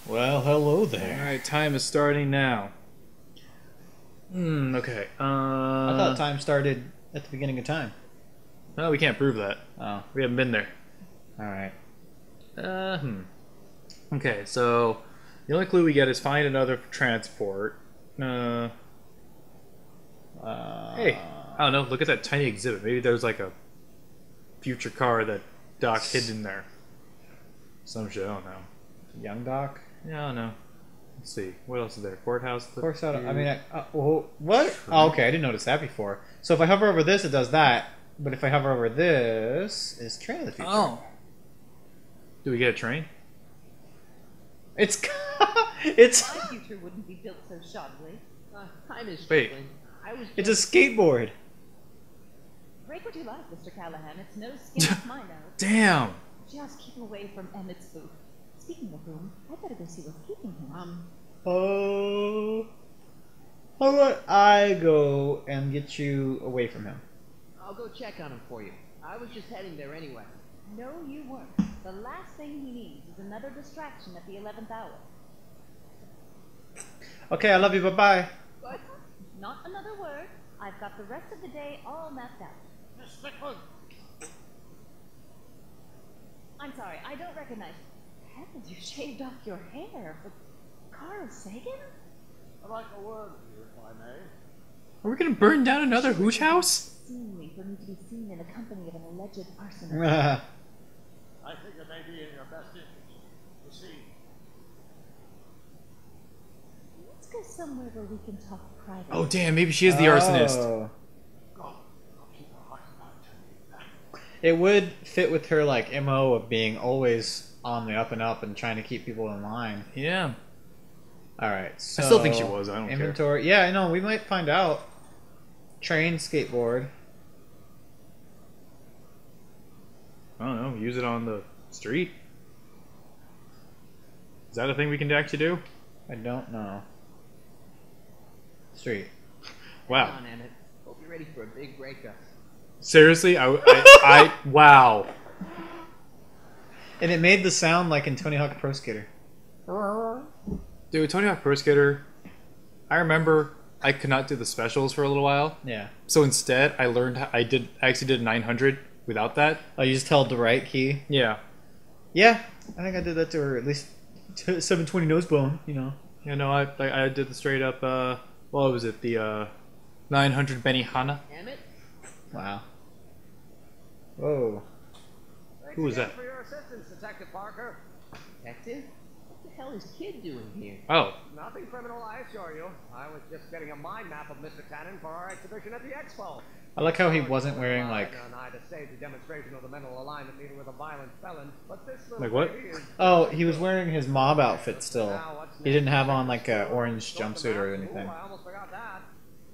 Well, hello there. Alright, time is starting now. Okay. I thought time started at the beginning of time. No, we can't prove that. Oh, We haven't been there. alright. Okay, so the only clue we get is find another transport. Hey, I don't know. Look at that tiny exhibit. Maybe there's like a future car that Doc hid in there. Some shit. I don't know. Young Doc? Yeah, I don't know. Let's see. What else is there? Courthouse. Of course, I mean, what? Oh, okay, I didn't notice that before. So if I hover over this, it does that. But if I hover over this, it's Train of the Future. Oh. Do we get a train? It's it's My future wouldn't be built so shoddily. Time is Wait. trickling. I was it's a just... skateboard. Break what you like, Mr. Callahan. It's no skin off my nose. Damn. Just keep away from Emmett's booth. Speaking of whom, I'd better go see what's keeping him. Oh, how about I go and get you away from him? I'll go check on him for you. I was just heading there anyway. No, you weren't. The last thing he needs is another distraction at the 11th hour. Okay, I love you. Bye bye. What? Not another word. I've got the rest of the day all mapped out. Miss Strickland! I'm sorry, I don't recognize. Heavens, you shaved off your hair. But Carl Sagan? I'd like a word with you, if I may. Are we gonna burn down another hooch house? Seemingly for me to be seen in the company of an alleged arsonist. I think it may be in your best interest to see. Let's go somewhere where we can talk privately. Oh damn! Maybe she is the arsonist. Oh. Go. I'll keep a hard eye on you. It would fit with her like MO of being always on the up and up and trying to keep people in line. Yeah. All right, so I still think she was. I don't care. inventory. Yeah, I know. We might find out. Train, skateboard. I don't know. Use it on the street. Is that a thing we can actually do? I don't know. Street. Wow. Come on, Emmett. Hope you're ready for a big breakup. Seriously? Wow. And it made the sound like in Tony Hawk Pro Skater. Dude, Tony Hawk Pro Skater. I remember I could not do the specials for a little while. Yeah. So instead, I learned. I actually did 900 without that. Oh, you just held the right key. Yeah. Yeah, I think I did that to her at least 720 nose bone. You know. You know, I did the straight up. What was it? The 900 Benihana. Emmett? Wow. Whoa. Thanks Who was again that? for your assistance, Detective Parker. Detective? What the hell is Kid doing here? Oh. Nothing criminal, I assure you. I was just getting a mind map of Mr. Tannen for our exhibition at the Expo. I like how he wasn't wearing like. And I to stage a demonstration of the mental alignment needed with a violent felon, but this little Like what? lady is- Oh, he was wearing his mob outfit still. Now, what's He didn't next? have on like a orange Go up the jumpsuit or map. anything. Ooh, I almost forgot that.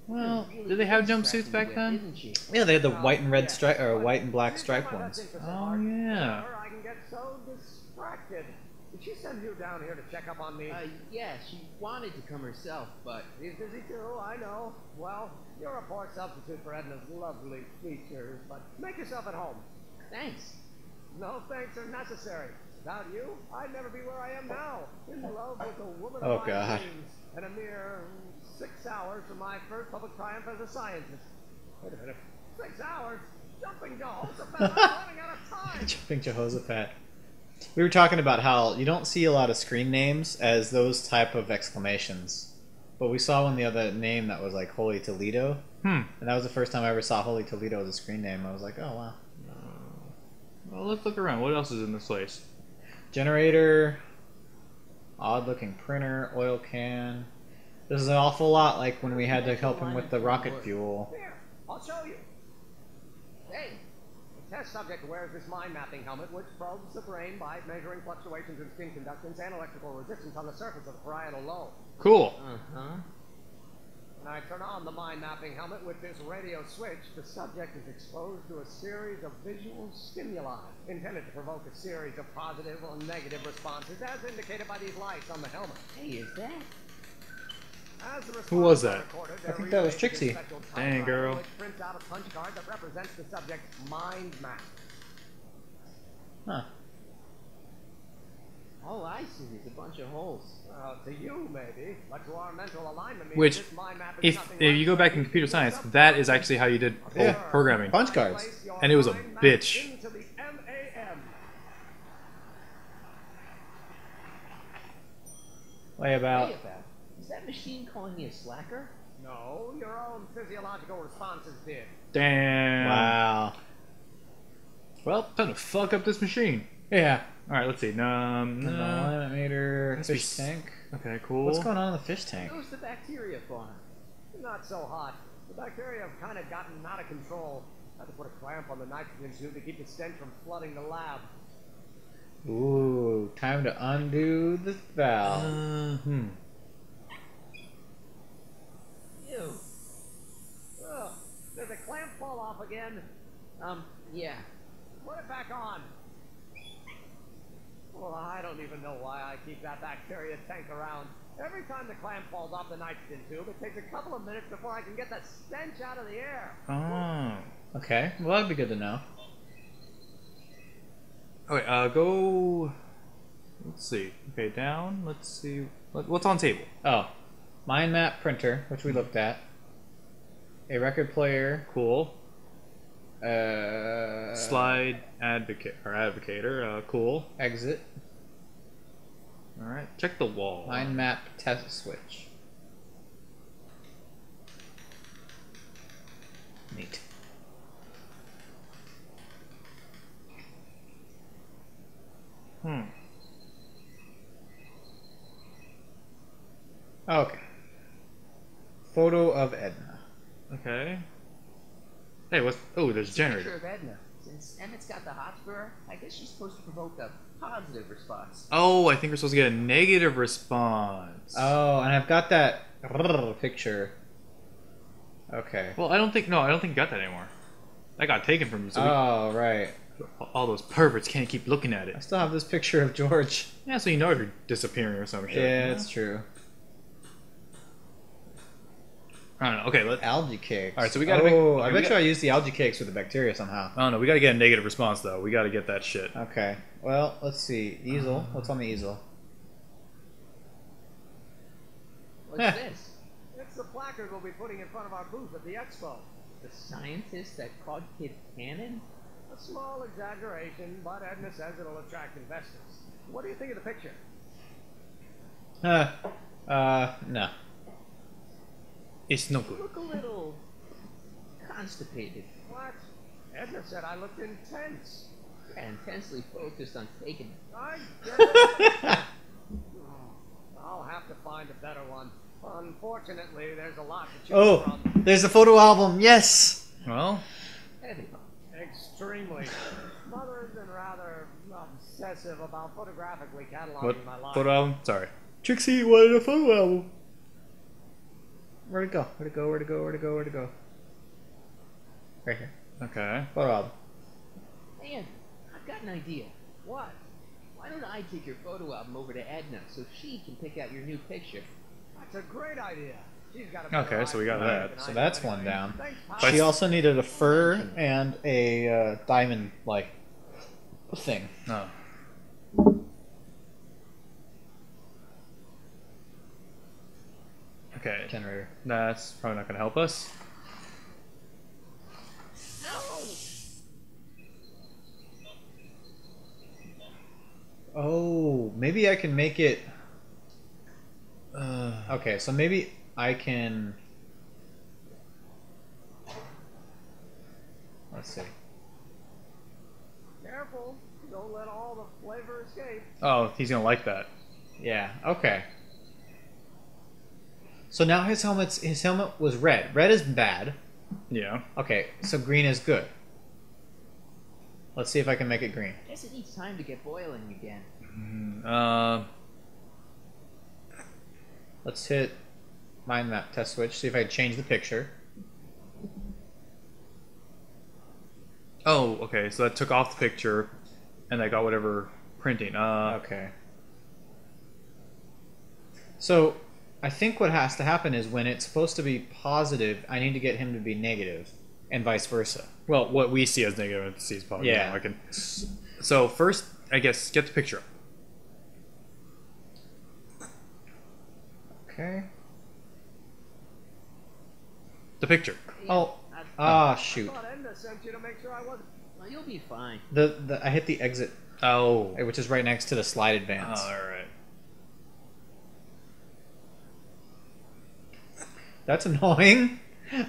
Well, Did they have jumpsuits back then? Isn't she? yeah, they had the white and red stripe or white and black striped ones. Oh yeah. I can get so distracted. Did she send you down here to check up on me? Yeah, she wanted to come herself, but... She's busy too, I know. Well, you're a poor substitute for Edna's lovely features, but make yourself at home. Thanks. No thanks are necessary. Without you, I'd never be where I am now. In love with a woman Oh, of my God. dreams. And a mere 6 hours from my first public triumph as a scientist. Wait a minute. 6 hours? Jumping Jehoshaphat, I'm running out of time. Jumping Jehoshaphat. We were talking about how you don't see a lot of screen names as those type of exclamations, but we saw one the other name that was like Holy Toledo, and that was the first time I ever saw Holy Toledo as a screen name. I was like, oh wow. Well, let's look around. What else is in this place? Generator, odd looking printer, oil can. This is an awful lot like when we had to help him with the rocket fuel. Here, I'll show you. Hey, the test subject wears this mind mapping helmet which probes the brain by measuring fluctuations in skin conductance and electrical resistance on the surface of the parietal lobe. Cool. Uh-huh. When I turn on the mind mapping helmet with this radio switch, the subject is exposed to a series of visual stimuli intended to provoke a series of positive or negative responses as indicated by these lights on the helmet. Hey, is that... As the Who was responses are that? recorded, I they're think that was relayed to Trixie. a special Dang, typewriter girl. which prints out a punch card that represents the subject's mind map. Huh. All I see is a bunch of holes. To you, maybe, but to our mental alignment means Which, this mind map is if nothing you go less back than in computer a science, that is actually how you did programming. Punch cards. Place your And it was a mind map bitch. into the MAM. Way about. Hey, about. Is that machine calling me a slacker? No, your own physiological responses did. Damn. Wow. Well, time to fuck up this machine. Yeah. All right, let's see. And the alignment meter, Must be fish tank. Okay, cool. What's going on in the fish tank? Where's the bacteria farm? Not so hot. The bacteria have kind of gotten out of control. Had to put a clamp on the nitrogen tube to keep the stench from flooding the lab. Ooh, time to undo the valve. Ew. Ugh, did the clamp fall off again? Yeah. Put it back on. Well, I don't even know why I keep that bacteria tank around. Every time the clamp falls off the nitrogen tube, it takes a couple of minutes before I can get the stench out of the air. Oh. Okay, well that'd be good to know. Okay, go. Let's see. Okay, down. Let's see. What's on table? Oh, mind map printer, which we looked at. A record player. Cool. Uh, Slide advocator. Cool. Exit. All right. Check the wall. Mind map test switch. Neat. Okay. Photo of Edna. Okay. Hey, what's? Oh, there's a Picture generator. of Edna. Since Emmett's got the Hotspur, I guess she's supposed to provoke a positive response. Oh, I think we're supposed to get a negative response. Oh, and I've got that picture. Okay. Well, I don't think you got that anymore. That got taken from you. So Oh, right. all those perverts can't keep looking at I it. still have this picture of George. Yeah, so you know you're disappearing or some shit. Yeah, it's true. I don't know. Okay, let. Algae cakes. All right, so we gotta Oh, make- I we bet got- you I used the algae cakes with the bacteria somehow. I don't know. We got to get a negative response though. We got to get that shit. Okay. Well, let's see. Easel. What's on the easel? What's Heh. this? It's the placard we'll be putting in front of our booth at the expo. The scientist that caught Kid Cannon? A small exaggeration, but Edna says it'll attract investors. What do you think of the picture? No. It's no You good. look a little constipated What? Edna said I looked intense. and intensely focused on taking it. I get it. I'll have to find a better one. Unfortunately, there's a lot to choose Oh, from. there's the photo album. Yes. Well, Heavy. Extremely. Mother has been rather obsessive about photographically cataloging what my life. photo album? Sorry. Trixie wanted a photo album. Where'd it go? Where'd it go? Where'd it go? Where'd it go? Where'd it go? Right here. Okay. Photo album. Man, I've got an idea. What? Why don't I take your photo album over to Edna so she can pick out your new picture? That's a great idea. She's got a better Okay, so we got idea that. than So I that's do one anyway. down. Thanks, pal. But- She also needed a fur and a diamond like thing. No. Okay. Generator. That's probably not going to help us. Oh, maybe I can make it. Okay, so maybe I can. Let's see. Careful. Don't let all the flavor escape. Oh, he's going to like that. Yeah. Okay. So now his helmet was red. Red is bad. Yeah. Okay, so green is good. Let's see if I can make it green. Guess it needs time to get boiling again. Let's hit mind map test switch. See if I can change the picture. Oh, okay. So that took off the picture, and I got whatever printing. Okay. So I think what has to happen is when it's supposed to be positive, I need to get him to be negative, and vice versa. Well, what we see as negative, it sees positive. Yeah. I can. So first, I guess, get the picture up. Okay. The picture. Oh. I- Ah, I shoot. thought Edna sent you to make sure I wasn't. well, you'll be fine. I hit the exit, Oh. which is right next to the slide advance. All right. That's annoying.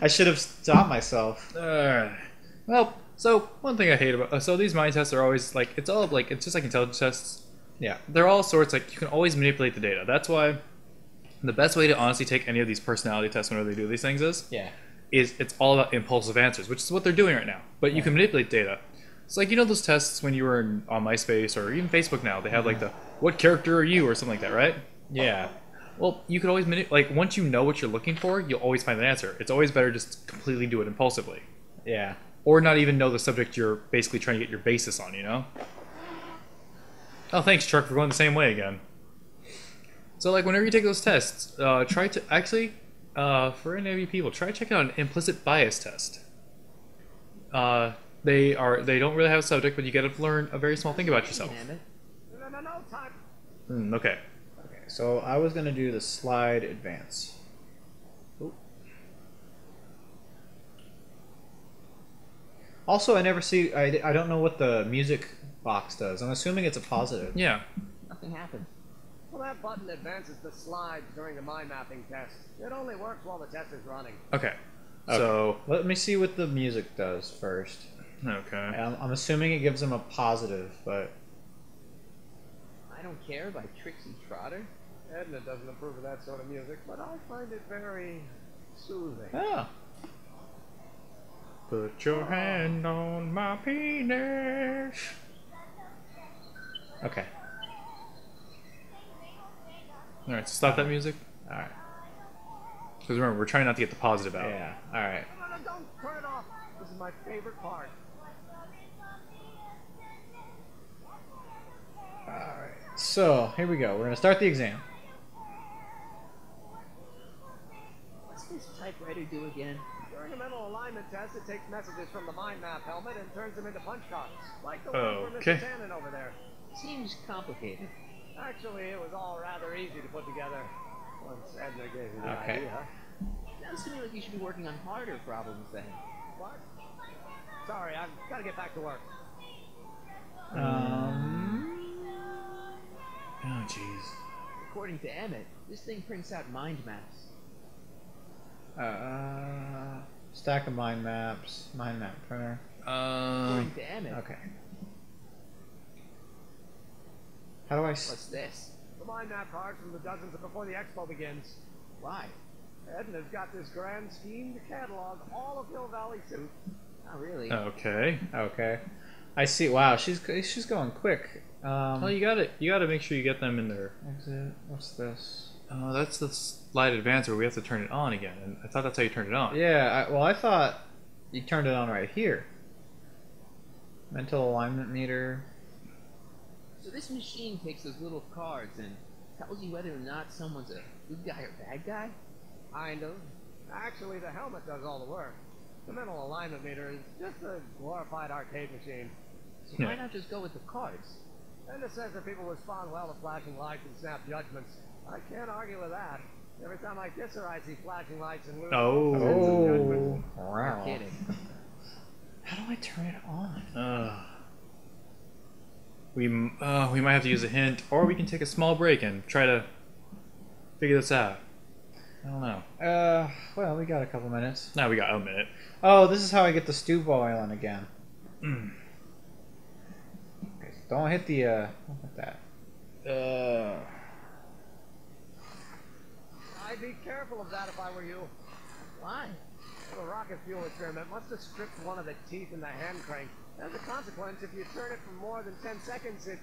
I should have stopped myself. Well, so one thing I hate about so these mind tests are always like it's just like intelligence tests. Yeah. They're all sorts like you can always manipulate the data. That's why the best way to honestly take any of these personality tests whenever they do these things is Yeah. it's all about impulsive answers, which is what they're doing right now. But you can manipulate data. It's like those tests when you were on MySpace or even Facebook now. They have like the what character are you or something like that, right? Yeah. Well, you could always once you know what you're looking for, you'll always find an answer. It's always better just completely do it impulsively, Yeah. or not even know the subject you're basically trying to get your basis on. Oh, thanks, Chuck, for going the same way again. So, like, whenever you take those tests, try to actually, for any of you people, try checking out an implicit bias test. They don't really have a subject, but you got to learn a very small thing about yourself. Damn it. No, time. Okay. Okay. So I was gonna do the slide advance. Oop. Also, I never see. I don't know what the music box does. I'm assuming it's a positive. Yeah. Nothing happened. Well, that button advances the slides during the mind mapping test. It only works while the test is running. Okay. Okay. So. Let me see what the music does first. Okay. I'm assuming it gives them a positive, but I Don't Care by Trixie Trotter. Edna doesn't approve of that sort of music, but I find it very soothing. oh, Put your hand on my penis. okay. All right. So stop that music. All right. Because remember, we're trying not to get the positive out. Yeah. All right. No, don't turn it off. This is my favorite part. All right. So here we go. We're gonna start the exam. What's this typewriter do again? During a mental alignment test, it takes messages from the mind map helmet and turns them into punch cards. Like the one for Okay. Mr. Tannen over there. Seems complicated. Actually, it was all rather easy to put together once Edna gave me the Okay. idea. Sounds to me like you should be working on harder problems then. What? Sorry, I've got to get back to work. Oh, jeez. According to Emmett, this thing prints out mind maps. Stack of mind map printer. According to Emmett, Okay. How do I? what's this? The mind map cards from the dozens before the expo begins. Why? Edna's got this grand scheme to catalog all of Hill Valley Soup. Not really. Okay. Okay. I see. Wow, she's going quick. Well, you got it. You got to make sure you get them in there. Exit. What's this? That's the slide advance where we have to turn it on again. And I thought that's how you turned it on. Yeah. I thought you turned it on right here. Mental alignment meter. So this machine takes those little cards and tells you whether or not someone's a good guy or bad guy? Kind of. Actually, the helmet does all the work. The mental alignment meter is just a glorified arcade machine. So Yeah. why not just go with the cards? Edna says that people respond well to flashing lights and snap judgments. I can't argue with that. Every time I kiss her, I see flashing lights and lose all sense of judgment. Oh. You're Wow. kidding. How do I turn it on? We might have to use a hint, or we can take a small break and try to figure this out. I don't know. Well, we got a couple minutes. Now we got a minute. Oh, this is how I get the stew boiling again. Okay, so don't hit the, don't hit that. I'd be careful of that if I were you. Why? The rocket fuel experiment must have stripped one of the teeth in the hand crank. As a consequence, if you turn it for more than 10 seconds, it...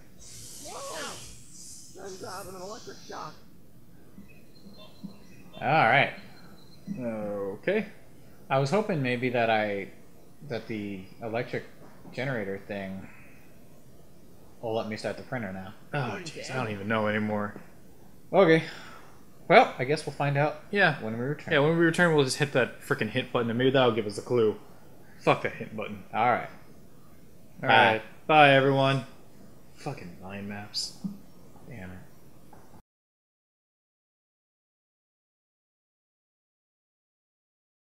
Whoa! Sends out an electric shock. Alright. Okay. I was hoping maybe that the electric generator thing will let me start the printer now. Oh, jeez, I don't even know anymore. Okay. Well, I guess we'll find out Yeah. when we return. Yeah, when we return, we'll just hit that freaking hint button, and maybe that'll give us a clue. Fuck that hint button. Alright. Alright. Bye, everyone. Fucking mind maps. Damn it.